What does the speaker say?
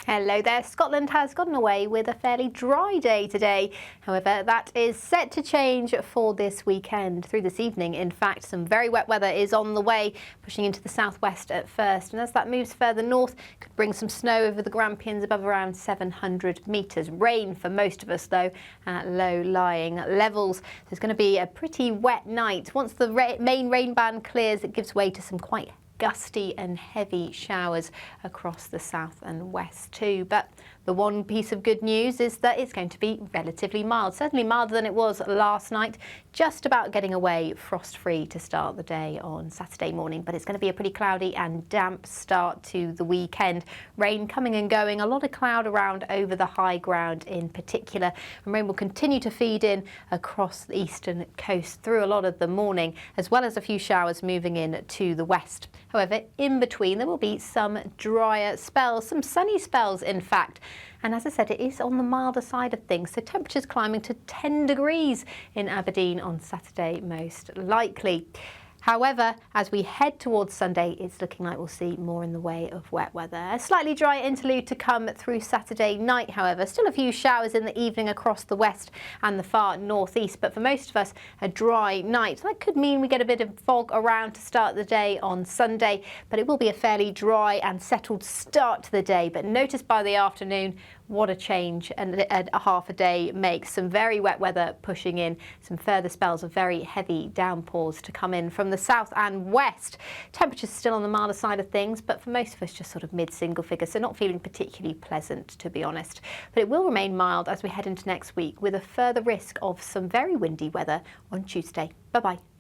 Hello there. Scotland has gotten away with a fairly dry day today. However, that is set to change for this weekend. Through this evening, in fact, some very wet weather is on the way, pushing into the southwest at first. And as that moves further north, could bring some snow over the Grampians above around 700 metres. Rain for most of us, though, at low-lying levels. There's going to be a pretty wet night. Once the main rain band clears, it gives way to some quite gusty and heavy showers across the south and west too. But the one piece of good news is that it's going to be relatively mild, certainly milder than it was last night, just about getting away frost-free to start the day on Saturday morning. But it's going to be a pretty cloudy and damp start to the weekend. Rain coming and going, a lot of cloud around over the high ground in particular, and rain will continue to feed in across the eastern coast through a lot of the morning, as well as a few showers moving in to the west. However, in between there will be some drier spells, some sunny spells in fact. And as I said, it is on the milder side of things, so temperatures climbing to 10 degrees in Aberdeen on Saturday most likely. However, as we head towards Sunday, it's looking like we'll see more in the way of wet weather. A slightly dry interlude to come through Saturday night, however. Still a few showers in the evening across the west and the far northeast, but for most of us, a dry night. That could mean we get a bit of fog around to start the day on Sunday, but it will be a fairly dry and settled start to the day. But notice by the afternoon, what a change and a half a day makes. Some very wet weather pushing in, some further spells of very heavy downpours to come in from the south and west. Temperatures still on the milder side of things, but for most of us just sort of mid-single figures, so not feeling particularly pleasant, to be honest. But it will remain mild as we head into next week, with a further risk of some very windy weather on Tuesday. Bye-bye.